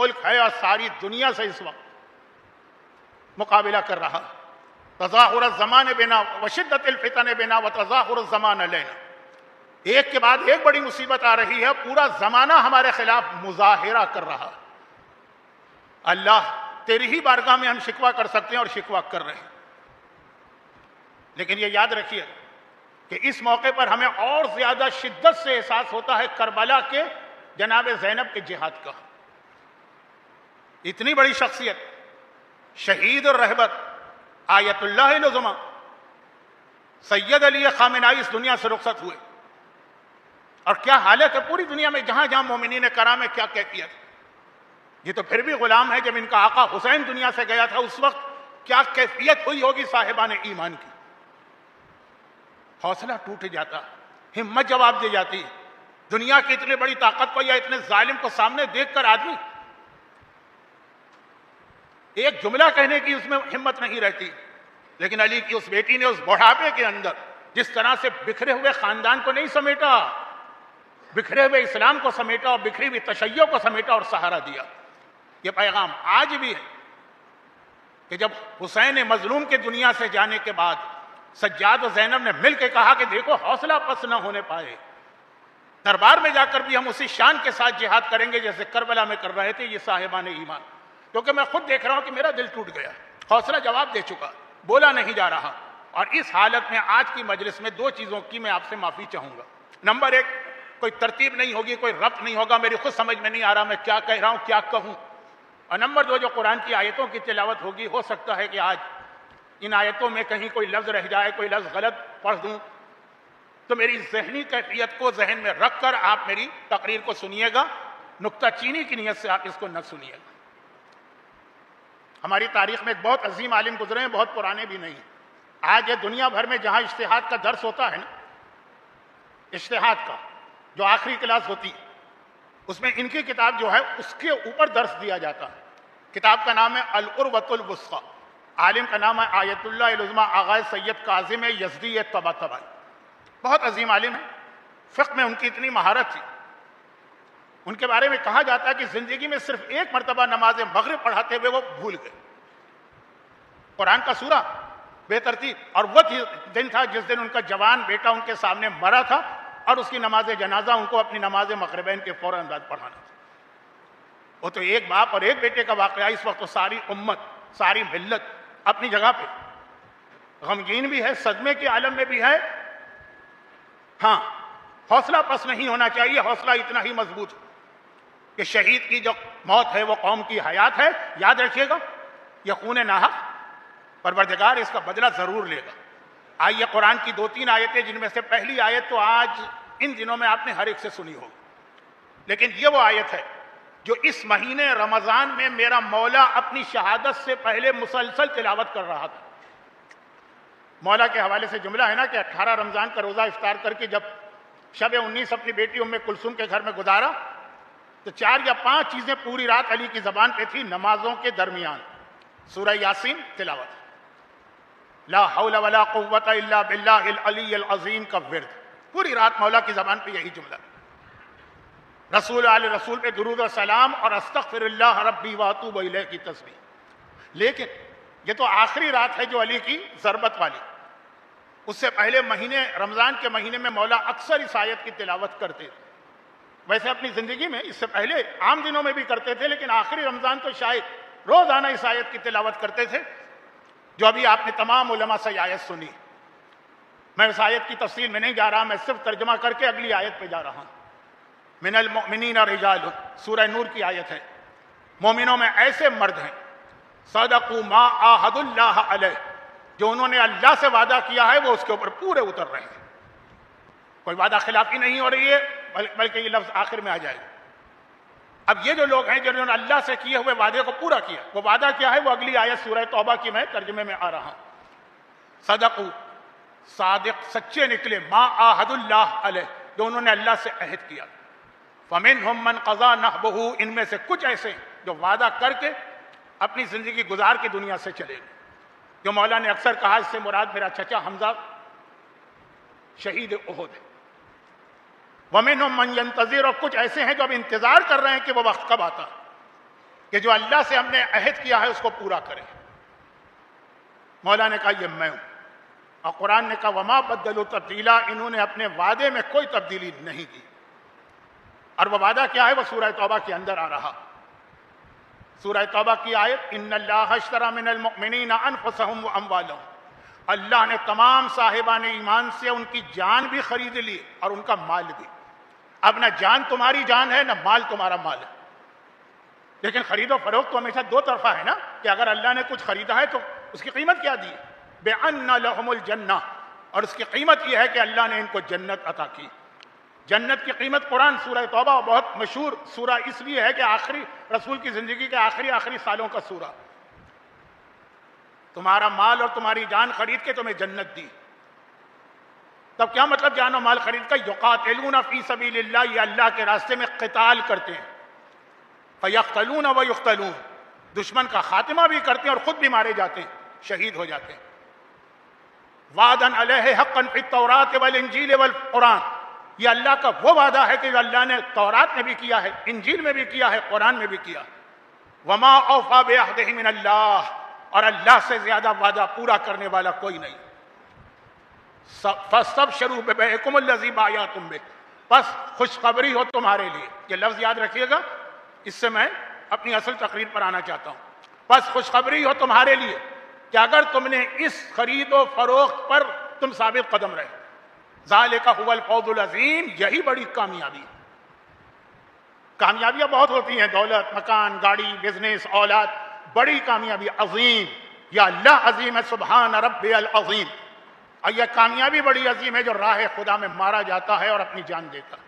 ملک ہے اور ساری دنیا سے اس وقت مقابلہ کر رہا. تظاہر الزمان بنا وشدت الفتن بنا وتظاہر الزمان علینا. ایک کے بعد ایک بڑی مصیبت آ رہی ہے, پورا زمانہ ہمارے خلاف مظاہرہ کر رہا. اللہ تیری ہی بارگاہ میں ہم شکوہ کر سکتے ہیں اور شکوہ کر رہے ہیں. لیکن یہ یاد رکھیے کہ اس موقع پر ہمیں اور زیادہ شدت سے احساس ہوتا ہے کربلا کے جناب زینب کے جہاد کا. اتنی بڑی شخصیت, شہید اور رہبر, آیت اللہ العظمی سید علی خامنائی اس دنیا سے رخصت ہوئے, اور کیا حالت ہے پوری دنیا میں جہاں جہاں مومنین کرام ہے, کیا کیفیت. یہ تو پھر بھی غلام ہے, جب ان کا آقا حسین دنیا سے گیا تھا اس وقت کیا کیفیت ہوئی ہوگی صاحبان ایمان کی. حوصلہ ٹوٹ جاتا, ہمت جواب دے جاتی. دنیا کی اتنی بڑی طاقت کو یا اتنے ظالم کو سامنے دیکھ کر آدمی ایک جملہ کہنے کی اس میں ہمت نہیں رہتی. لیکن علی کی اس بیٹی نے اس بڑھاپے کے اندر جس طرح سے بکھرے ہوئے خاندان کو نہیں سمیٹا, بکھرے ہوئے اسلام کو سمیٹا اور بکھری ہوئی تشیع کو سمیٹا اور سہارا دیا. یہ پیغام آج بھی ہے کہ جب حسین مظلوم کے دنیا سے جانے کے بعد سجاد و زینب نے مل کے کہا کہ دیکھو حوصلہ پست نہ ہونے پائے, دربار میں جا کر بھی ہم اسی شان کے ساتھ جہاد کریں گے جیسے کربلا میں کر رہے تھے یہ صاحبان ایمان. کیونکہ میں خود دیکھ رہا ہوں کہ میرا دل ٹوٹ گیا, حوصلہ جواب دے چکا, بولا نہیں جا رہا. اور اس حالت میں آج کی مجلس میں دو چیزوں کی میں آپ سے معافی چاہوں گا. نمبر ایک, کوئی ترتیب نہیں ہوگی, کوئی ربط نہیں ہوگا, میری خود سمجھ میں نہیں آ رہا میں کیا کہہ رہا ہوں, کیا کہوں. اور نمبر دو, جو قرآن کی آیتوں کی تلاوت ہوگی, ہو سکتا ہے کہ آج ان آیتوں میں کہیں کوئی لفظ رہ جائے, کوئی لفظ غلط پڑھ دوں, تو میری ذہنی کیفیت کو ذہن میں رکھ کر آپ میری تقریر کو سنیے گا, نکتہ چینی کی نیت سے آپ اس کو نہ سنیے گا. ہماری تاریخ میں ایک بہت عظیم عالم گزرے ہیں, بہت پرانے بھی نہیں. آج یہ دنیا بھر میں جہاں اجتہاد کا درس ہوتا ہے نا, اجتہاد کا جو آخری کلاس ہوتی, اس میں ان کی کتاب جو ہے اس کے اوپر درس دیا جاتا ہے. کتاب کا نام ہے العروۃ الوثقی, عالم کا نام ہے آیت اللہ العظمی آغا سید کاظم یزدی طباطبائی. بہت عظیم عالم ہے, فقہ میں ان کی اتنی مہارت تھی. ان کے بارے میں کہا جاتا ہے کہ زندگی میں صرف ایک مرتبہ نماز مغرب پڑھاتے ہوئے وہ بھول گئے. قرآن کا سورہ بے ترتیب, اور وہ دن تھا جس دن ان کا جوان بیٹا ان کے سامنے مرا تھا, اور اس کی نماز جنازہ ان کو اپنی نماز مغربین کے فوراً بعد پڑھانا تھا. وہ تو ایک باپ اور ایک بیٹے کا واقعہ. اس وقت تو ساری امت, ساری ملت اپنی جگہ پہ غمگین بھی ہے, صدمے کے عالم میں بھی ہے. ہاں, حوصلہ پس نہیں ہونا چاہیے. حوصلہ اتنا ہی مضبوط کہ شہید کی جو موت ہے وہ قوم کی حیات ہے. یاد رکھیے گا, یہ خون ناحق, پروردگار اس کا بدلہ ضرور لے گا. آئیے قرآن کی دو تین آیتیں, جن میں سے پہلی آیت تو آج ان دنوں میں آپ نے ہر ایک سے سنی ہوگی, لیکن یہ وہ آیت ہے جو اس مہینے رمضان میں میرا مولا اپنی شہادت سے پہلے مسلسل تلاوت کر رہا تھا. مولا کے حوالے سے جملہ ہے نا کہ 18 رمضان کا روزہ افطار کر کے جب شب 19 اپنی بیٹی ام کلثوم کے گھر میں گزارا تو 4 یا 5 چیزیں پوری رات علی کی زبان پہ تھی نمازوں کے درمیان. سورہ یاسین تلاوت, لا حول ولا قوت الا باللہ العلی العظیم کا ورد, پوری رات مولا کی زبان پہ یہی جملہ. رسول علی رسول پہ درود و سلام اور استغفر اللہ ربی واتوب الیہ کی تسبیح. لیکن یہ تو آخری رات ہے جو علی کی ضربت والی. اس سے پہلے مہینے, رمضان کے مہینے میں مولا اکثر اس آیت کی تلاوت کرتے تھے. ویسے اپنی زندگی میں اس سے پہلے عام دنوں میں بھی کرتے تھے, لیکن آخری رمضان تو شاید روزانہ اس آیت کی تلاوت کرتے تھے, جو ابھی آپ نے تمام علماء سے آیت سنی. میں اس آیت کی تفصیل میں نہیں جا رہا, میں صرف ترجمہ کر کے اگلی آیت پہ جا رہا ہوں. من المؤمنین رجال, سورہ نور کی آیت ہے. مومنوں میں ایسے مرد ہیں صدقوا ما عاہدوا اللہ علیہ, جو انہوں نے اللہ سے وعدہ کیا ہے وہ اس کے اوپر پورے اتر رہے ہیں. کوئی وعدہ خلافی نہیں ہو رہی ہے, بلکہ یہ لفظ آخر میں آ جائے گا. اب یہ جو لوگ ہیں جنہوں نے اللہ سے کیے ہوئے وعدے کو پورا کیا, وہ وعدہ کیا ہے وہ اگلی آیت سورہ توبہ کی میں ترجمے میں آ رہا ہوں. صدقوا, صادق سچے نکلے, ما عاہدوا اللہ علیہ, جو انہوں نے اللہ سے عہد کیا. فمنہم من قضا نحبہ, ان میں سے کچھ ایسے جو وعدہ کر کے اپنی زندگی گزار کے دنیا سے چلے گئے. جو مولا نے اکثر کہا اس سے مراد میرا چچا حمزہ شہید احد ہے. ومنہم من ینتظر, اور کچھ ایسے ہیں جو اب انتظار کر رہے ہیں کہ وہ وقت کب آتا. کہ جو اللہ سے ہم نے عہد کیا ہے اس کو پورا کریں۔ مولا نے کہا یہ میں ہوں، اور قرآن نے کہا وما بدلوا تبدیلا، انہوں نے اپنے وعدے میں کوئی تبدیلی نہیں کی۔ اور وہ وعدہ کیا ہے؟ وہ سورہ توبہ کے اندر آ رہا، سورہ توبہ کی آیت ان اللہ اشتری من المؤمنین انفسهم واموالهم، اللہ نے تمام صاحبان ایمان سے ان کی جان بھی خرید لی اور ان کا مال بھی۔ اب نہ جان تمہاری جان ہے نہ مال تمہارا مال ہے، لیکن خرید و فروخت تو ہمیشہ دو طرفہ ہے نا، کہ اگر اللہ نے کچھ خریدا ہے تو اس کی قیمت کیا دی؟ بِأَنَّ لَهُمُ الْجَنَّةِ، اور اس کی قیمت یہ ہے کہ اللہ نے ان کو جنت عطا کی۔ جنت کی قیمت قرآن سورہ توبہ بہت مشہور سورہ اس لیے ہے کہ آخری رسول کی زندگی کے آخری سالوں کا سورہ، تمہارا مال اور تمہاری جان خرید کے تمہیں جنت دی۔ تب کیا مطلب جان و مال خرید کا؟ یقاتلون فی سبیل اللہ، یہ اللہ کے راستے میں قتال کرتے ہیں، فیقتلون ویقتلون، دشمن کا خاتمہ بھی کرتے ہیں اور خود بھی مارے جاتے ہیں، شہید ہو جاتے ہیں۔ وعدن علیہ حقا فی التوراۃ والانجیل والقرآن، یہ اللہ کا وہ وعدہ ہے کہ جو اللہ نے تورات میں بھی کیا ہے، انجیل میں بھی کیا ہے، قرآن میں بھی کیا۔ وما اوفی بعہدہ من اللہ، اور اللہ سے زیادہ وعدہ پورا کرنے والا کوئی نہیں۔ فاستبشروا ببیعکم الذی بایعتم بہ، بس خوشخبری ہو تمہارے لیے۔ یہ لفظ یاد رکھیے گا، اس سے میں اپنی اصل تقریر پر آنا چاہتا ہوں۔ بس خوشخبری ہو تمہارے لیے کہ اگر تم نے اس خرید و فروخت پر تم ثابت قدم رہے، ذالک هو الفوز العظیم، یہی بڑی کامیابی۔ کامیابیاں بہت ہوتی ہیں، دولت، مکان، گاڑی، بزنس، اولاد، بڑی کامیابی عظیم، یا اللہ عظیم ہے سبحان ربی العظیم، اور یہ کامیابی بڑی عظیم ہے جو راہ خدا میں مارا جاتا ہے اور اپنی جان دیتا ہے۔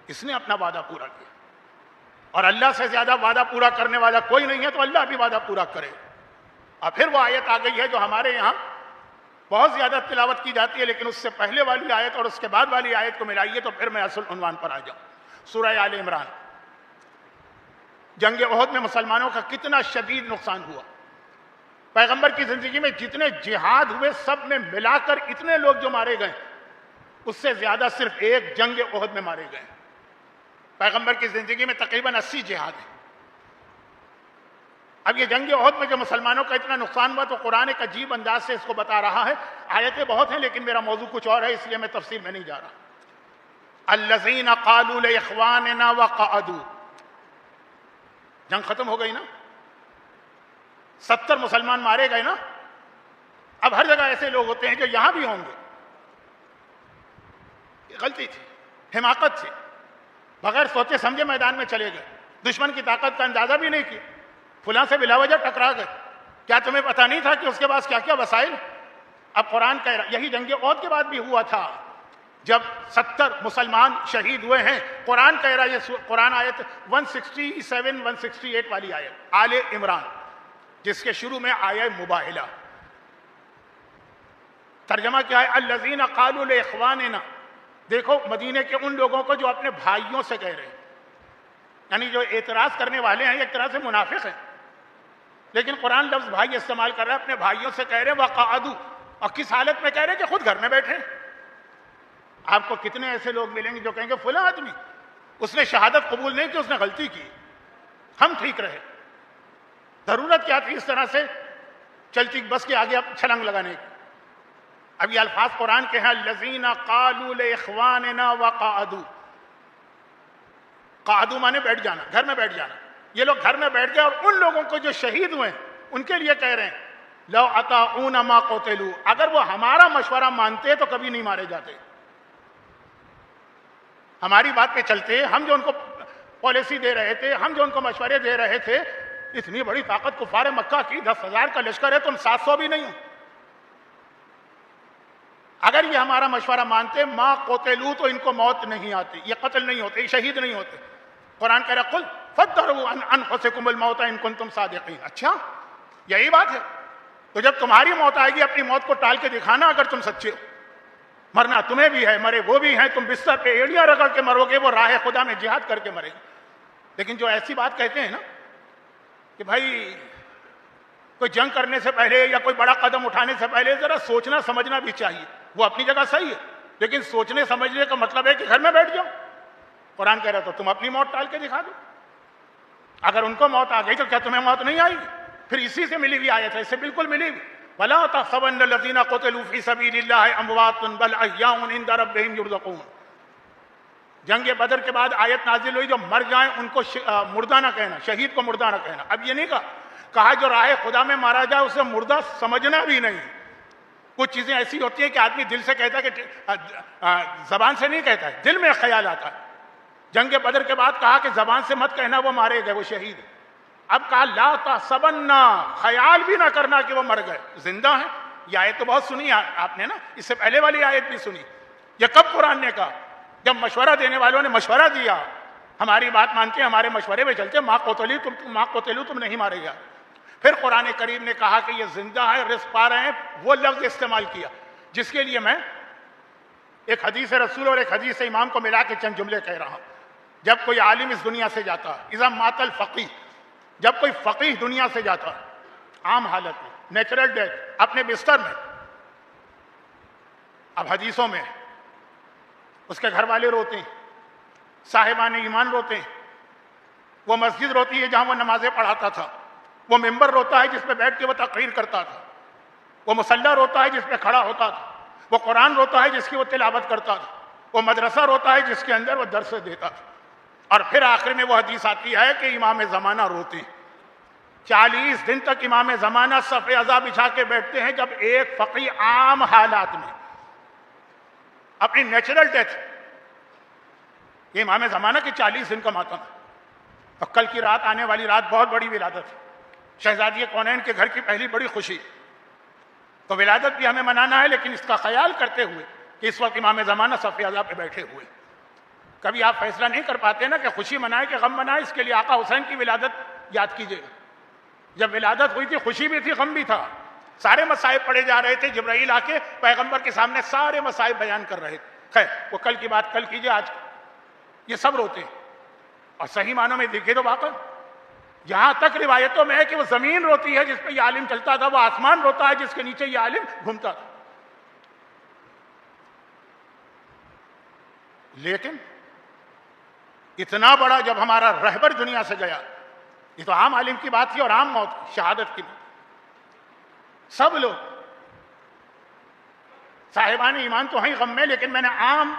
اس نے اپنا وعدہ پورا کیا، اور اللہ سے زیادہ وعدہ پورا کرنے والا کوئی نہیں ہے، تو اللہ بھی وعدہ پورا کرے۔ اور پھر وہ آیت آ گئی ہے جو ہمارے یہاں بہت زیادہ تلاوت کی جاتی ہے، لیکن اس سے پہلے والی آیت اور اس کے بعد والی آیت کو ملائیے تو پھر میں اصل عنوان پر آ جاؤں۔ سورہ آل عمران۔ جنگ احد میں مسلمانوں کا کتنا شدید نقصان ہوا، پیغمبر کی زندگی میں جتنے جہاد ہوئے سب میں ملا کر اتنے لوگ جو مارے گئے، اس سے زیادہ صرف ایک جنگ احد میں مارے گئے۔ پیغمبر کی زندگی میں تقریباً 80 جہاد ہیں۔ اب یہ جنگ احد میں جو مسلمانوں کا اتنا نقصان ہوا تو قرآن ایک عجیب انداز سے اس کو بتا رہا ہے۔ آیتیں بہت ہیں لیکن میرا موضوع کچھ اور ہے، اس لیے میں تفصیل میں نہیں جا رہا۔ الذین قالوا لاخواننا وقعدوا، جنگ ختم ہو گئی نا، 70 مسلمان مارے گئے نا۔ اب ہر جگہ ایسے لوگ ہوتے ہیں جو یہاں بھی ہوں گے، یہ غلطی تھی، حماقت تھی، بغیر سوچے سمجھے میدان میں چلے گئے، دشمن کی طاقت کا اندازہ بھی نہیں کیا، فلاں سے بلا وجہ ٹکرا گئے۔ کیا تمہیں پتہ نہیں تھا کہ اس کے پاس کیا کیا وسائل؟ اب قرآن کہہ رہا، یہی جنگ احد کے بعد بھی ہوا تھا جب 70 مسلمان شہید ہوئے ہیں۔ قرآن کہہ رہا، یہ قرآن آیت 167 168 والی آیت آل عمران، جس کے شروع میں آیا مباہلہ، ترجمہ کیا ہے؟ الذین قالوا لاخواننا، دیکھو مدینے کے ان لوگوں کو جو اپنے بھائیوں سے کہہ رہے ہیں، یعنی جو اعتراض کرنے والے ہیں ایک طرح سے منافق ہیں، لیکن قرآن لفظ بھائی استعمال کر رہا ہے، اپنے بھائیوں سے کہہ رہے ہیں وقعدوا، اور کس حالت میں کہہ رہے ہیں کہ خود گھر میں بیٹھے۔ آپ کو کتنے ایسے لوگ ملیں گے جو کہیں گے فلاں آدمی اس نے شہادت قبول نہیں کی، اس نے غلطی کی، ہم ٹھیک رہے، ضرورت کیا تھی اس طرح سے چلتی بس کے آگے اب چھلانگ لگانے کی۔ اب یہ الفاظ قرآن کے ہیں، الذین قالوا لاخواننا وقعدوا، قعدوا مانے بیٹھ جانا، گھر میں بیٹھ جانا۔ یہ لوگ گھر میں بیٹھ گئے اور ان لوگوں کو جو شہید ہوئے ان کے لیے کہہ رہے ہیں لو اطاعون ما قتلوا، اگر وہ ہمارا مشورہ مانتے تو کبھی نہیں مارے جاتے، ہماری بات پہ چلتے، ہم جو ان کو پالیسی دے رہے تھے، ہم جو ان کو مشورے دے رہے تھے، اتنی بڑی طاقت کفار مکہ کی 10,000 کا لشکر ہے، تم 700 بھی نہیں ہو، اگر یہ ہمارا مشورہ مانتے ما قتلوا تو ان کو موت نہیں آتی، یہ قتل نہیں ہوتے، یہ شہید نہیں ہوتے۔ قرآن کہہ رہا قل فادرؤوا عن انفسکم الموت ان کنتم صادقین۔ اچھا یہی بات ہے، تو جب تمہاری موت آئے گی اپنی موت کو ٹال کے دکھانا اگر تم سچے ہو، مرنا تمہیں بھی ہے، مرے وہ بھی ہیں، تم بستر پہ ایڑیاں رگڑ کے مرو گے، وہ راہ خدا میں جہاد کر کے مرے گے۔ لیکن جو ایسی بات کہتے ہیں نا کہ بھائی کوئی جنگ کرنے سے پہلے یا کوئی بڑا قدم اٹھانے سے پہلے ذرا سوچنا سمجھنا بھی چاہیے، وہ اپنی جگہ صحیح ہے، لیکن سوچنے سمجھنے کا مطلب ہے کہ گھر میں بیٹھ جاؤ۔ قرآن کہہ رہا تو تم اپنی موت ٹال کے دکھا دو، اگر ان کو موت آ گئی تو کیا تمہیں موت نہیں آئی؟ پھر اسی سے ملی ہوئی آیت ہے، اس سے بالکل ملی ہوئی. وَلَا تَحْسَبَنَّ الَّذِينَ قُتِلُوا فِي سَبِيلِ اللَّهِ أَمْوَاتٌ بَلْ أَحْيَاءٌ عِندَ رَبِّهِمْ يُرْزَقُونَ. جنگ بدر کے بعد آیت نازل ہوئی جو مر جائیں ان کو مردہ نہ کہنا، شہید کو مردہ نہ کہنا. اب یہ نہیں کہا جو راہ خدا میں مارا جائے اسے مردہ سمجھنا بھی نہیں. کچھ چیزیں ایسی ہوتی ہیں کہ آدمی دل سے کہتا ہے کہ زبان سے نہیں کہتا ہے، دل میں خیال آتا ہے. جنگ بدر کے بعد کہا کہ زبان سے مت کہنا وہ مارے گئے، وہ شہید. اب کہا لا تحسبن، خیال بھی نہ کرنا کہ وہ مر گئے، زندہ ہیں. یہ آیت تو بہت سنی آپ نے نا، اس سے پہلے والی آیت بھی سنی. یہ کب قرآن نے کہا؟ جب مشورہ دینے والوں نے مشورہ دیا، ہماری بات مانتے ہیں، ہمارے مشورے میں چلتے، ماں قتلوا تم نہیں مارے گا. پھر قرآن کریم نے کہا کہ یہ زندہ ہے، رزق پا رہے ہیں. وہ لفظ استعمال کیا جس کے لیے میں ایک حدیث رسول اور ایک حدیث امام کو ملا کے چند جملے کہہ رہا ہوں. جب کوئی عالم اس دنیا سے جاتا ہے، اذا مات الفقیہ، جب کوئی فقیہ دنیا سے جاتا ہے عام حالت میں، نیچرل ڈیتھ، اپنے بستر میں، اب حدیثوں میں اس کے گھر والے روتے ہیں، صاحبان ایمان روتے ہیں، وہ مسجد روتی ہے جہاں وہ نمازیں پڑھاتا تھا، وہ ممبر روتا ہے جس پہ بیٹھ کے وہ تقریر کرتا تھا، وہ مصلی روتا ہے جس پہ کھڑا ہوتا تھا، وہ قرآن روتا ہے جس کی وہ تلاوت کرتا تھا، وہ مدرسہ روتا ہے جس کے اندر وہ درس دیتا تھا. اور پھر آخر میں وہ حدیث آتی ہے کہ امام زمانہ روتے ہیں. 40 دن تک امام زمانہ صف عزا بچھا کے بیٹھتے ہیں جب ایک فقیہ عام حالات میں اپنی نیچرل ڈیتھ، یہ امام زمانہ کی 40 دن کا ماتم ہے. اور کل کی رات، آنے والی رات بہت بڑی ولادت ہے، شہزادی کونین کے گھر کی پہلی بڑی خوشی. تو ولادت بھی ہمیں منانا ہے، لیکن اس کا خیال کرتے ہوئے کہ اس وقت امام زمانہ صف عزا پہ بیٹھے ہوئے. کبھی آپ فیصلہ نہیں کر پاتے نا کہ خوشی منائے کہ غم منائے. اس کے لیے آقا حسین کی ولادت یاد کیجئے گا. جب ولادت ہوئی تھی خوشی بھی تھی، غم بھی تھا. سارے مصائب پڑھے جا رہے تھے، جبرائیل آ کے پیغمبر کے سامنے سارے مصائب بیان کر رہے تھے. خیر وہ کل کی بات کل کیجئے، آج یہ سب روتے ہیں. اور صحیح معنوں میں دیکھے تو واقعا یہاں تک روایتوں میں ہے کہ وہ زمین روتی ہے جس پہ یہ عالم چلتا تھا، وہ آسمان روتا ہے جس کے نیچے یہ عالم گھومتا تھا. لیکن اتنا بڑا جب ہمارا رہبر دنیا سے گیا، یہ تو عام عالم کی بات تھی اور عام موت کی، شہادت کی. سب لوگ صاحبان ایمان تو ہیں غم میں، لیکن میں نے عام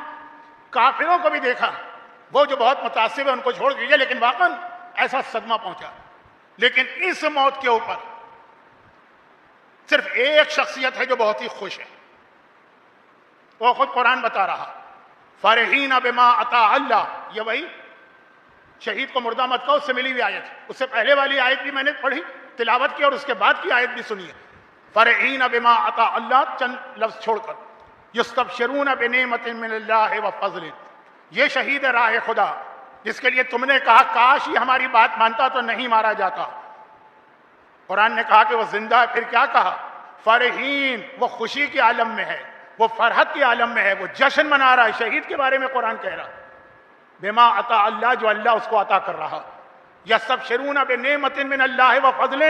کافروں کو بھی دیکھا، وہ جو بہت متاثر ہے ان کو چھوڑ دیجیے، لیکن واقعاً ایسا صدمہ پہنچا. لیکن اس موت کے اوپر صرف ایک شخصیت ہے جو بہت ہی خوش ہے. وہ خود قرآن بتا رہا، فرحین بما عطا اللہ. یہ وہی شہید کو مردہ مت کہو، اس سے ملی ہوئی آیت. اس سے پہلے والی آیت بھی میں نے پڑھی، تلاوت کی، اور اس کے بعد کی آیت بھی سنی ہے. فرحین بما عطا اللہ، چند لفظ چھوڑ کر، یستبشرون بنعمت من اللہ وفضل. یہ شہید راہ خدا جس کے لیے تم نے کہا کاش یہ ہماری بات مانتا تو نہیں مارا جاتا. قرآن نے کہا کہ وہ زندہ ہے. پھر کیا کہا؟ فرحین، وہ خوشی کے عالم میں ہے، وہ فرحت کے عالم میں ہے، وہ جشن منا رہا ہے. شہید کے بارے میں قرآن کہہ رہا بما عطا اللہ، جو اللہ اس کو عطا کر رہا. یستبشرون بنعمت من اللہ وفضل،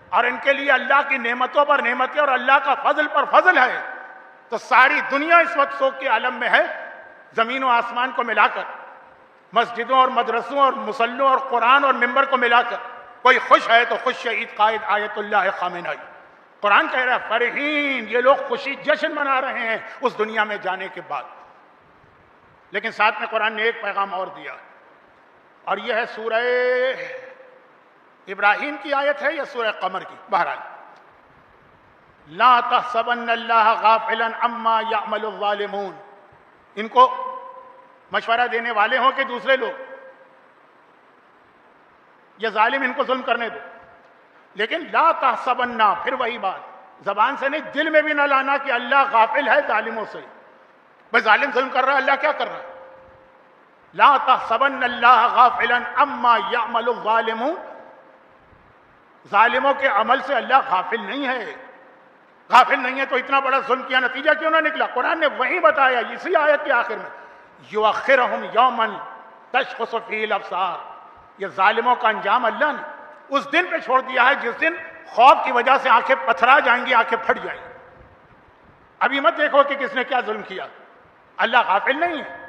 اور ان کے لیے اللہ کی نعمتوں پر نعمتیں اور اللہ کا فضل پر فضل ہے. تو ساری دنیا اس وقت سوگ کے عالم میں ہے، زمین و آسمان کو ملا کر، مسجدوں اور مدرسوں اور مصلوں اور قرآن اور ممبر کو ملا کر کوئی خوش ہے تو خوش شہید قائد آیت اللہ خامنہئی. قرآن کہہ رہا ہے فرحین، یہ لوگ خوشی جشن منا رہے ہیں اس دنیا میں جانے کے بعد. لیکن ساتھ میں قرآن نے ایک پیغام اور دیا، اور یہ ہے سورہ ابراہیم کی آیت ہے یا سورہ قمر کی، بہرحال لا تحسبن اللہ غافلا عما یعمل الظالمون. ان کو مشورہ دینے والے ہوں کہ دوسرے لوگ، یہ ظالم ان کو ظلم کرنے دو، لیکن لا تحسبن، پھر وہی بات، زبان سے نہیں دل میں بھی نہ لانا کہ اللہ غافل ہے ظالموں سے. بھائی ظالم ظلم کر رہا ہے، اللہ کیا کر رہا ہے؟ لا تحسبن اللہ غافلا عما یعمل الظالمون. ظالموں کے عمل سے اللہ غافل نہیں ہے. غافل نہیں ہے تو اتنا بڑا ظلم کیا، نتیجہ کیوں نہ نکلا؟ قرآن نے وہی بتایا اسی آیت کے آخر میں، یؤخرہم یوما تشخص فیہ الابصار. یہ ظالموں کا انجام اللہ نے اس دن پہ چھوڑ دیا ہے جس دن خوف کی وجہ سے آنکھیں پتھرا جائیں گی، آنکھیں پھٹ جائیں گی. ابھی مت دیکھو کہ کس نے کیا ظلم کیا، اللہ غافل نہیں ہے.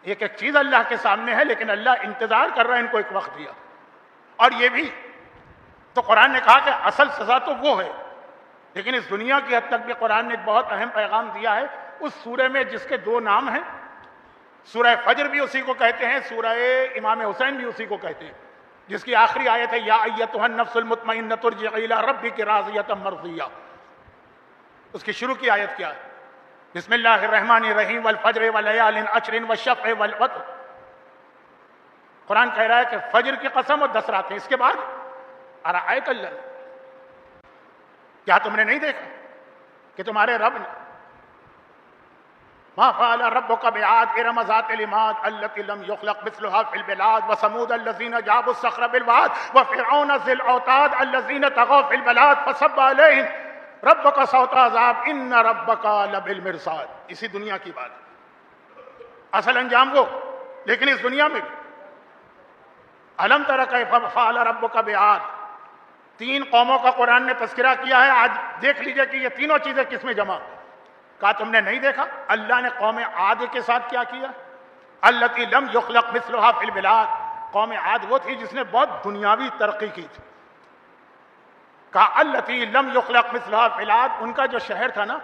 ایک ایک چیز اللہ کے سامنے ہے، لیکن اللہ انتظار کر رہا ہے ان کو ایک وقت دیا. اور یہ بھی تو قرآن نے کہا کہ اصل سزا تو وہ ہے، لیکن اس دنیا کی حد تک بھی قرآن نے ایک بہت اہم پیغام دیا ہے اس سورہ میں جس کے دو نام ہیں. سورہ فجر بھی اسی کو کہتے ہیں، سورہ امام حسین بھی اسی کو کہتے ہیں، جس کی آخری آیت ہے یا ایتھا النفس المطمئنہ ارجعی الی ربک راضیۃ مرضیہ. اس کی شروع کی آیت کیا ہے؟ بسم اللہ الرحمن الرحیم والفجر ولیال عشر والشفع والوتر. قرآن کہہ رہا ہے کہ فجر کی قسم اور 10 راتیں. اس کے بعد ارأیت اللہ، کیا تم نے نہیں دیکھا کہ تمہارے رب نے ما فعل ربک بعاد ارم ذات العماد التي لم يخلق مثلها في البلاد وثمود الذين جابوا الصخر بالواد وفرعون ذي الاوتاد الذين طغوا في البلاد فصب عليهم ربک صوت عذاب ان ربک لبالمرصاد. اسی دنیا کی بات، اصل انجام وہ، لیکن اس دنیا میں بھی الم تر کیف فعل ربک بعاد. 3 قوموں کا قرآن نے تذکرہ کیا ہے. آج دیکھ لیجئے کہ یہ تینوں چیزیں کس میں جمع. کہا تم نے نہیں دیکھا اللہ نے قوم عاد کے ساتھ کیا کیا؟ التی لم یخلق مثلها فی البلاد. قوم عاد وہ تھی جس نے بہت دنیاوی ترقی کی تھی. کہا التی لم یخلق مثلها فی البلاد. ان کا جو شہر تھا نا،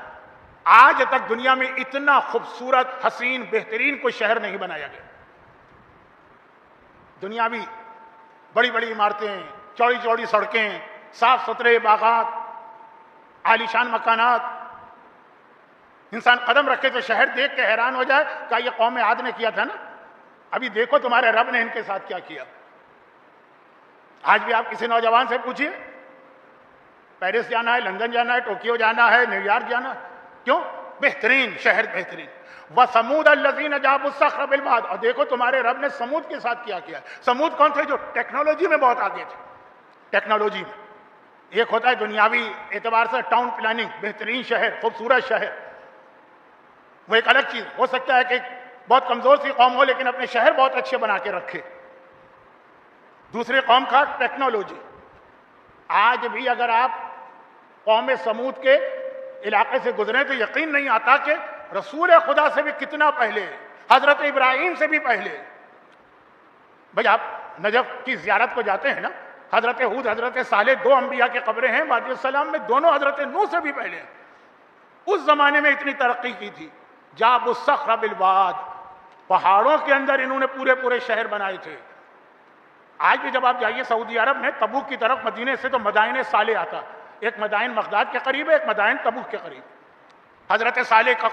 آج تک دنیا میں اتنا خوبصورت حسین بہترین کوئی شہر نہیں بنایا گیا. دنیاوی بڑی بڑی عمارتیں، چوڑی چوڑی سڑکیں، صاف ستھرے باغات، عالیشان مکانات. انسان قدم رکھے تو شہر دیکھ کے حیران ہو جائے کہ یہ قوم عاد نے کیا تھا نا، ابھی دیکھو تمہارے رب نے ان کے ساتھ کیا کیا. آج بھی آپ کسی نوجوان سے پوچھیے، پیرس جانا ہے، لندن جانا ہے، ٹوکیو جانا ہے، نیو یارک جانا ہے، کیوں؟ بہترین شہر، بہترین. وَثَمُودَ الَّذِينَ جَابُوا الصَّخْرَ بِالْوَادِ. اور دیکھو تمہارے رب نے سمود کے ساتھ کیا کیا. سمود کون تھے؟ جو ٹیکنالوجی میں بہت آگے تھے. ٹیکنالوجی میں ایک ہوتا ہے دنیاوی اعتبار سے ٹاؤن پلاننگ، بہترین شہر، خوبصورت شہر، وہ ایک الگ چیز. ہو سکتا ہے کہ بہت کمزور سی قوم ہو لیکن اپنے شہر بہت اچھے بنا کے رکھے. دوسری قوم کا ٹیکنالوجی. آج بھی اگر آپ قوم سمود کے علاقے سے گزریں تو یقین نہیں آتا کہ رسول خدا سے بھی کتنا پہلے، حضرت ابراہیم سے بھی پہلے. بھائی آپ نجف کی زیارت کو جاتے ہیں نا، حضرت ہود، حضرت صالح 2 انبیاء کی قبریں ہیں وادی السلام میں، دونوں حضرت نوح سے بھی پہلے. اس زمانے میں اتنی ترقی کی تھی. جابوا الصخر بالواد. پہاڑوں کے اندر انہوں نے پورے پورے شہر بنائے تھے. آج بھی جب آپ جائیے سعودی عرب میں تبوک کی طرف، مدینے سے تو مدائن صالح آتا. ایک مدائن بغداد کے قریب ہے، ایک مدائن تبوک کے قریب. حضرت صالح کا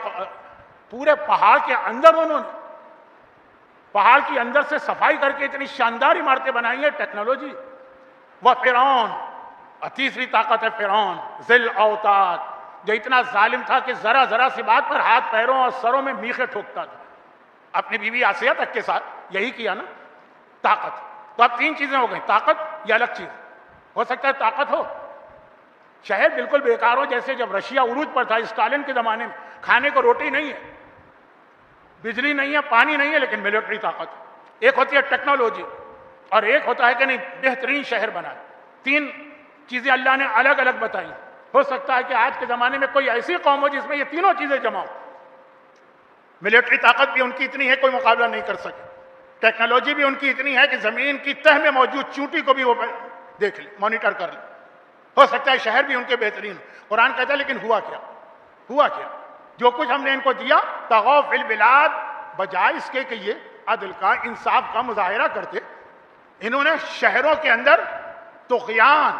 پورے پہاڑ کے اندر انہوں نے پہاڑ کی اندر سے صفائی کر کے اتنی شاندار عمارتیں بنائی ہیں. ٹیکنالوجی. وہ فرعون، اور تیسری طاقت ہے فرعون ذی الاوتاد، جو اتنا ظالم تھا کہ ذرا ذرا سی بات پر ہاتھ پیروں اور سروں میں میخیں ٹھوکتا تھا. اپنی بیوی آسیہ تک کے ساتھ یہی کیا نا. طاقت. تو اب 3 چیزیں ہو گئیں. طاقت یہ الگ چیز ہو سکتا ہے، طاقت ہو، شہر بالکل بیکار ہو، جیسے جب رشیا عروج پر تھا اسٹالن کے زمانے میں، کھانے کو روٹی نہیں ہے، بجلی نہیں ہے، پانی نہیں ہے، لیکن ملٹری طاقت. ایک ہوتی ہے ٹیکنالوجی اور ایک ہوتا ہے کہ نہیں بہترین شہر بنائے. 3 چیزیں اللہ نے الگ الگ بتائی. ہو سکتا ہے کہ آج کے زمانے میں کوئی ایسی قوم ہو جس میں یہ تینوں چیزیں جمع ہو. ملٹری طاقت بھی ان کی اتنی ہے کوئی مقابلہ نہیں کر سکے. ٹیکنالوجی بھی ان کی اتنی ہے کہ زمین کی تہ میں موجود چونٹی کو بھی وہ دیکھ لے، مانیٹر کر لے. ہو سکتا ہے شہر بھی ان کے بہترین. قرآن کہتا ہے لیکن ہوا کیا؟ ہوا کیا؟ جو کچھ ہم نے ان کو دیا، طغوا فی البلاد، بجائے اس کے کہ یہ عدل کا، انصاف کا مظاہرہ کرتے، انہوں نے شہروں کے اندر طغیان،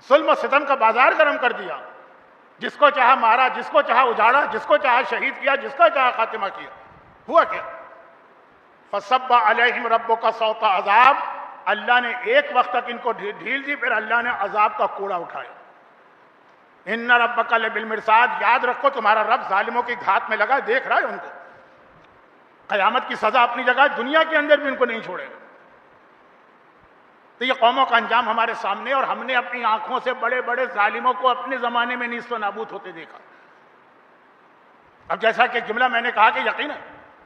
ظلم و ستم کا بازار گرم کر دیا. جس کو چاہا مارا، جس کو چاہا اجاڑا، جس کو چاہا شہید کیا، جس کا چاہا خاتمہ کیا. ہوا کیا؟ فصب علیہم ربک صوت عذاب. اللہ نے ایک وقت تک ان کو ڈھیل دی، پھر اللہ نے عذاب کا کوڑا اٹھایا. ان ربک لبالمرصاد. یاد رکھو تمہارا رب ظالموں کی گھات میں لگا، دیکھ رہا ہے ان کو. قیامت کی سزا اپنی جگہ، دنیا کے اندر بھی ان کو نہیں چھوڑے گا. تو یہ قوموں کا انجام ہمارے سامنے، اور ہم نے اپنی آنکھوں سے بڑے بڑے ظالموں کو اپنے زمانے میں نیست و نابود ہوتے دیکھا. اب جیسا کہ جملہ میں نے کہا کہ یقیناً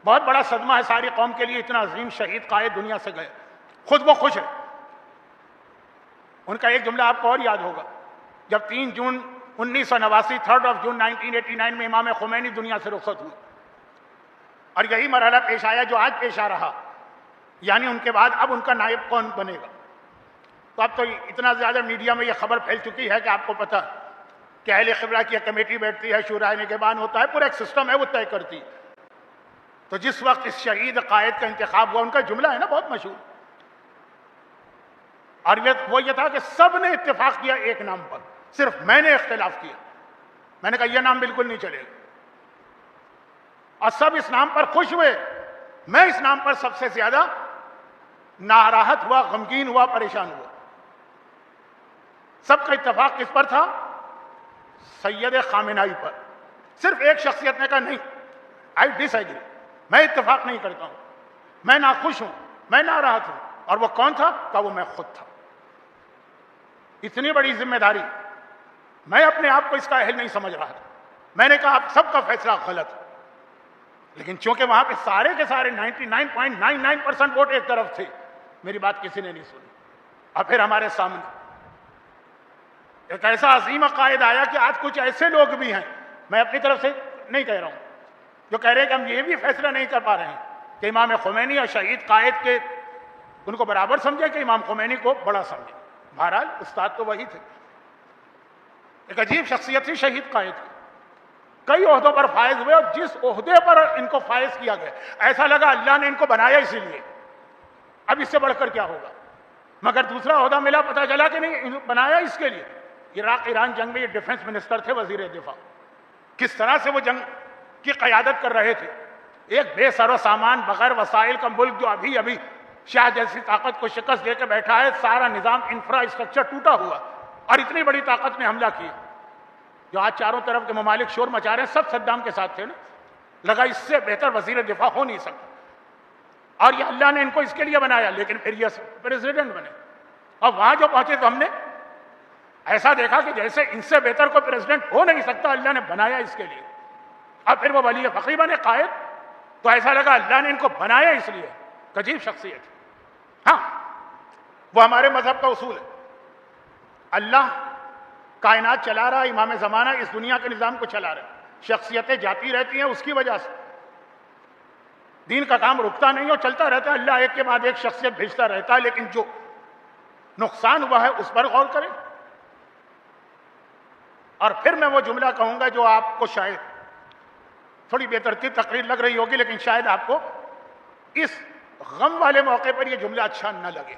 بہت بڑا صدمہ ہے ساری قوم کے لیے، اتنا عظیم شہید قائد دنیا سے گئے. خود وہ خوش ہے. ان کا ایک جملہ آپ کو اور یاد ہوگا، جب 3 جون 1989 3 جون 1989 میں امام خمینی دنیا سے رخصت ہوئے. اور یہی مرحلہ پیش آیا جو آج پیش آ رہا، یعنی ان کے بعد اب ان کا نائب کون بنے گا۔ تو اب تو اتنا زیادہ میڈیا میں یہ خبر پھیل چکی ہے کہ آپ کو پتہ کہ اہل قبلہ کی ایک کمیٹی بیٹھتی ہے، شورائے نگہبان ہوتا ہے، پورا ایک سسٹم ہے وہ طے کرتی۔ تو جس وقت اس شہید قائد کا انتخاب ہوا، ان کا جملہ ہے نا بہت مشہور، اور وہ یہ تھا کہ سب نے اتفاق کیا ایک نام پر، صرف میں نے اختلاف کیا۔ میں نے کہا یہ نام بالکل نہیں چلے گا، اور سب اس نام پر خوش ہوئے، میں اس نام پر سب سے زیادہ ناراحت ہوا، غمگین ہوا، پریشان ہوا۔ سب کا اتفاق کس پر تھا؟ سید خامنہئی پر۔ صرف ایک شخصیت نے کہا نہیں، آئی ڈس ایگری، میں اتفاق نہیں کرتا ہوں، میں ناخوش ہوں، میں ناراحت ہوں۔ اور وہ کون تھا؟ کہا وہ میں خود تھا۔ اتنی بڑی ذمہ داری، میں اپنے آپ کو اس کا اہل نہیں سمجھ رہا تھا۔ میں نے کہا آپ سب کا فیصلہ غلط ہے، لیکن چونکہ وہاں پہ سارے کے سارے 99.99% ووٹ ایک طرف تھے، میری بات کسی نے نہیں سنی۔ اور پھر ہمارے سامنے ایک ایسا عظیم قائد آیا کہ آج کچھ ایسے لوگ بھی ہیں، میں اپنی طرف سے نہیں کہہ رہا ہوں، جو کہہ رہے ہیں کہ ہم یہ بھی فیصلہ نہیں کر پا رہے ہیں کہ امام خمینی اور شہید قائد کے ان کو برابر سمجھے کہ امام خمینی کو بڑا سمجھے۔ بہرحال استاد تو وہی تھے۔ ایک عجیب شخصیت تھی شہید قائد کی، کئی عہدوں پر فائز ہوئے، اور جس عہدے پر ان کو فائز کیا گیا ایسا لگا اللہ نے ان کو بنایا اسی لیے، اب اس سے بڑھ کر کیا ہوگا۔ مگر دوسرا عہدہ ملا، پتہ چلا کہ نہیں بنایا اس کے لیے۔ عراق ایران جنگ میں یہ ڈیفنس منسٹر تھے، وزیر دفاع، کس طرح سے وہ جنگ کی قیادت کر رہے تھے۔ ایک بے سر و سامان بغیر وسائل کا ملک جو ابھی ابھی شاہ جیسی طاقت کو شکست دے کے بیٹھا ہے، سارا نظام انفراسٹرکچر ٹوٹا ہوا، اور اتنی بڑی طاقت نے حملہ کیا۔ جو آج چاروں طرف کے ممالک شور مچا رہے ہیں، سب صدام کے ساتھ تھے نا، لگا اس سے بہتر وزیر دفاع ہو نہیں سکتا، اور یہ اللہ نے ان کو اس کے لیے بنایا، لیکن پھر یہ پریزیڈنٹ بنے۔ اور وہاں جو پہنچے تو ہم نے ایسا دیکھا کہ جیسے ان سے بہتر کوئی پریزیڈنٹ ہو نہیں سکتا، اللہ نے بنایا اس کے لیے۔ اور پھر وہ ولی فقیہ بنے قائد، تو ایسا لگا اللہ نے ان کو بنایا اس لیے۔ عجیب شخصیت۔ ہاں، وہ ہمارے مذہب کا اصول ہے، اللہ کائنات چلا رہا ہے، امام زمانہ اس دنیا کے نظام کو چلا رہا ہے، شخصیتیں جاتی رہتی ہیں اس کی وجہ سے، دین کا کام رکتا نہیں اور چلتا رہتا ہے، اللہ ایک کے بعد ایک شخصیت بھیجتا رہتا ہے، لیکن جو نقصان ہوا ہے اس پر غور کریں۔ اور پھر میں وہ جملہ کہوں گا جو آپ کو شاید تھوڑی بے ترتیب تقریر لگ رہی ہوگی، لیکن شاید آپ کو اس غم والے موقع پر یہ جملہ اچھا نہ لگے۔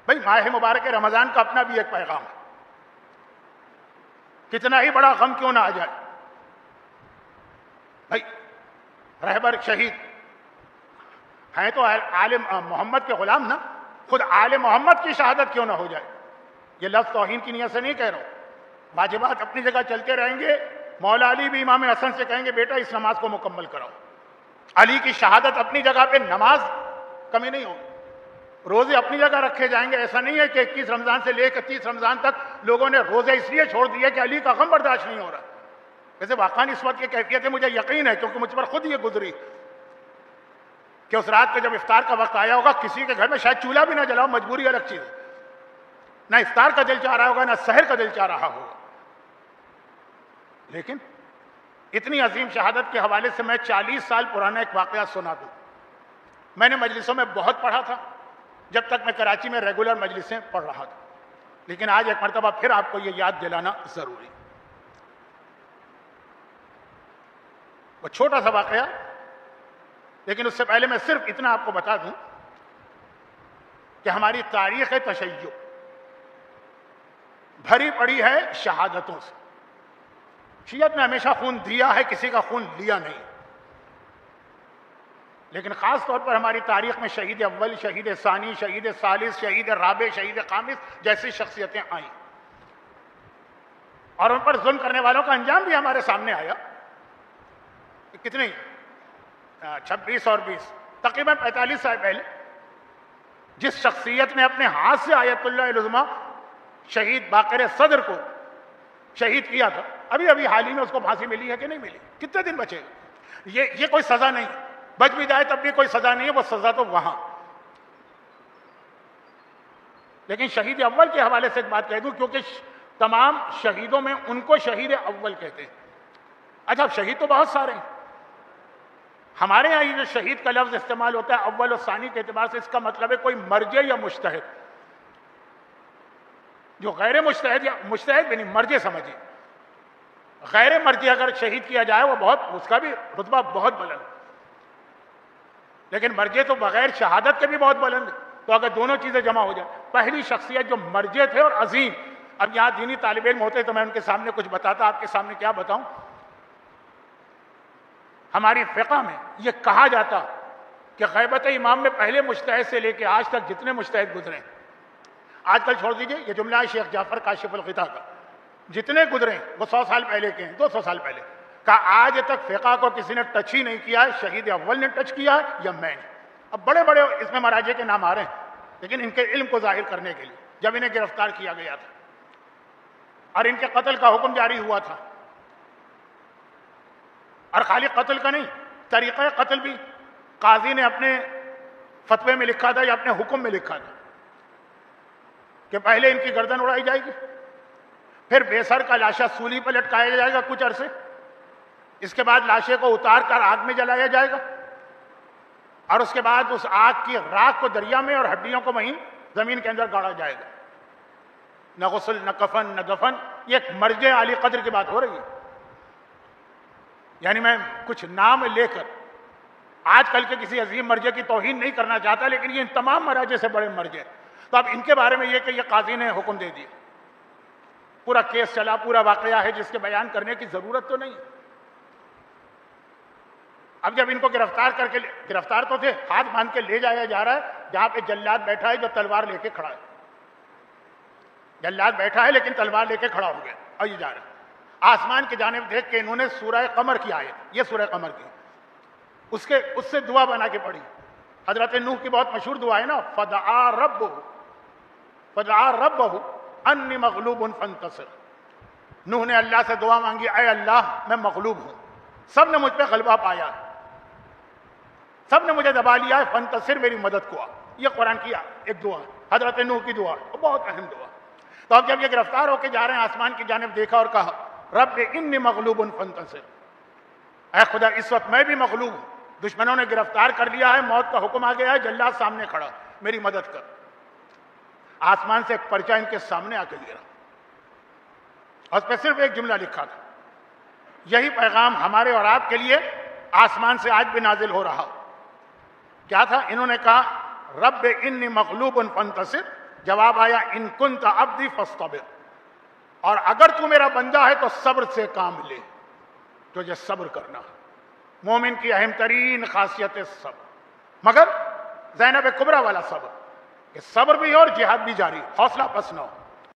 بھئی ماہ مبارک رمضان کا اپنا بھی ایک پیغام ہے، کتنا ہی بڑا غم کیوں نہ آ جائے، بھئی رہبر شہید ہیں تو آل محمد کے غلام نا، خود آل محمد کی شہادت کیوں نہ ہو جائے۔ یہ لفظ توہین کی نیت سے نہیں کہہ رہا ہوں، واجبات اپنی جگہ چلتے رہیں گے۔ مولا علی بھی امام حسن سے کہیں گے بیٹا اس نماز کو مکمل کراؤ، علی کی شہادت اپنی جگہ پہ، نماز کمی نہیں ہوگی، روزے اپنی جگہ رکھے جائیں گے۔ ایسا نہیں ہے کہ 21 رمضان سے لے کر 30 رمضان تک لوگوں نے روزے اس لیے چھوڑ دیے کہ علی کا غم برداشت نہیں ہو رہا۔ ویسے واقعاً اس وقت یہ کیفیت ہے، مجھے یقین ہے کیونکہ مجھ پر خود یہ گزری کہ اس رات کو جب افطار کا وقت آیا ہوگا، کسی کے گھر میں شاید چولہا بھی نہ جلاؤ، مجبوری الگ چیز ہے، نہ افطار کا دل چاہ رہا ہوگا نہ سحر کا دل چاہ رہا ہوگا، لیکن اتنی عظیم شہادت کے حوالے سے میں 40 سال پرانا ایک واقعہ سنا دوں۔ میں نے مجلسوں میں بہت پڑھا تھا جب تک میں کراچی میں ریگولر مجلسیں پڑھ رہا تھا، لیکن آج ایک مرتبہ پھر آپ کو یہ یاد دلانا ضروری۔ وہ چھوٹا سا واقعہ، لیکن اس سے پہلے میں صرف اتنا آپ کو بتا دوں کہ ہماری تاریخ تشیع بھری پڑی ہے شہادتوں سے۔ شیعت نے ہمیشہ خون دیا ہے، کسی کا خون لیا نہیں، لیکن خاص طور پر ہماری تاریخ میں شہید اول، شہید ثانی، شہید ثالث، شہید رابع، شہید خامس جیسی شخصیتیں آئیں، اور ان پر ظلم کرنے والوں کا انجام بھی ہمارے سامنے آیا۔ کتنے 26 اور 20 تقریباً 45 سال پہلے جس شخصیت نے اپنے ہاتھ سے آیت اللہ العظمیٰ شہید باقر صدر کو شہید کیا تھا، ابھی ابھی حال ہی میں اس کو پھانسی ملی ہے کہ نہیں ملی؟ کتنے دن بچے گا؟ یہ کوئی سزا نہیں، بچ بھی جائے تب بھی کوئی سزا نہیں ہے، وہ سزا تو وہاں۔ لیکن شہید اول کے حوالے سے ایک بات کہہ دوں، کیونکہ تمام شہیدوں میں ان کو شہید اول کہتے ہیں۔ اچھا، شہید تو بہت سارے ہیں، ہمارے یہاں یہ جو شہید کا لفظ استعمال ہوتا ہے اول و ثانی کے اعتبار سے، اس کا مطلب ہے کوئی مرجع یا مجتہد. جو غیر مجتہد یا مجتہد بھی نہیں، مرجع سمجھیے. غیر مرجع اگر شہید کیا جائے وہ بہت، اس کا بھی رتبہ بہت بلند، لیکن مرجع تو بغیر شہادت کے بھی بہت بلند ہے. تو اگر دونوں چیزیں جمع ہو جائیں، پہلی شخصیت جو مرجع تھے اور عظیم. اب یہاں دینی طالب علم ہوتے تو میں ان کے سامنے کچھ بتاتا، آپ کے سامنے کیا بتاؤں. ہماری فقہ میں یہ کہا جاتا کہ غیبت امام میں پہلے مجتہد سے لے کے آج تک جتنے مجتہد گزرے، آج کل چھوڑ دیجئے، یہ جملہ ہے شیخ جعفر کاشف الغطا کا، جتنے گزرے وہ 100 سال پہلے کے ہیں، 200 سال پہلے کا، آج تک فقہ کو کسی نے ٹچ ہی نہیں کیا ہے. شہید اول نے ٹچ کیا ہے یا میں نے. اب بڑے بڑے اس میں مراجع کے نام آ رہے ہیں، لیکن ان کے علم کو ظاہر کرنے کے لیے جب انہیں گرفتار کیا گیا تھا اور ان کے قتل کا حکم جاری ہوا تھا، اور خالی قتل کا نہیں، طریقہ قتل بھی قاضی نے اپنے فتوے میں لکھا تھا یا اپنے حکم میں لکھا تھا کہ پہلے ان کی گردن اڑائی جائے گی، پھر بے سر کا لاشا سولی پر لٹکایا جائے گا کچھ عرصے، اس کے بعد لاشے کو اتار کر آگ میں جلایا جائے گا، اور اس کے بعد اس آگ کی راکھ کو دریا میں اور ہڈیوں کو وہیں زمین کے اندر گاڑا جائے گا. نہ غسل، نہ کفن، نہ دفن. یہ ایک مرجع عالی قدر کی بات ہو رہی ہے. یعنی میں کچھ نام لے کر آج کل کے کسی عظیم مرجع کی توہین نہیں کرنا چاہتا، لیکن یہ ان تمام مراجع سے بڑے مرجع. تو اب ان کے بارے میں یہ کہ یہ قاضی نے حکم دے دیا، پورا کیس چلا، پورا واقعہ ہے جس کے بیان کرنے کی ضرورت تو نہیں. اب جب ان کو گرفتار کر کے، گرفتار تو تھے، ہاتھ باندھ کے لے جایا جا رہا ہے جہاں پہ جلاد بیٹھا ہے جو تلوار لے کے کھڑا ہے. جلاد بیٹھا ہے لیکن تلوار لے کے کھڑا ہو گیا اور یہ جا رہا ہے. آسمان کی جانب دیکھ کے انہوں نے سورہ قمر کی آیت، یہ سورہ قمر کی، اس سے دعا بنا کے پڑھی. حضرت نوح کی بہت مشہور دعا ہے نا، فدعا ربہ انی مغلوب فانتصر. نوح نے اللہ سے دعا مانگی، اے اللہ میں مغلوب ہوں، سب نے مجھ پہ غلبہ پایا، سب نے مجھے دبا لیا ہے، فانتصر میری مدد کو آ. یہ قرآن کی ایک دعا، حضرت نوح کی دعا، بہت اہم دعا. تو اب جب یہ گرفتار ہو کے جا رہے ہیں، آسمان کی جانب دیکھا اور کہا رب انی مغلوب فانتصر، اے خدا اس وقت میں بھی مغلوب ہوں، دشمنوں نے گرفتار کر لیا ہے، موت کا حکم آ گیا ہے، جلاد سامنے کھڑا، میری مدد کر. آسمان سے ایک پرچہ ان کے سامنے آ کے گرا اور اس پہ صرف ایک جملہ لکھا تھا. یہی پیغام ہمارے اور آپ کے لیے آسمان سے آج بھی نازل ہو رہا. کیا تھا؟ انہوں نے کہا رب انی مغلوب فانتصر. جواب آیا ان کنت عبدی فاصطبر، اور اگر تو میرا بندہ ہے تو صبر سے کام لے، تجھے صبر کرنا. مومن کی اہم ترین خاصیت ہے صبر، مگر زینب کبریٰ والا صبر، کہ صبر بھی اور جہاد بھی جاری، حوصلہ پس نہ ہو.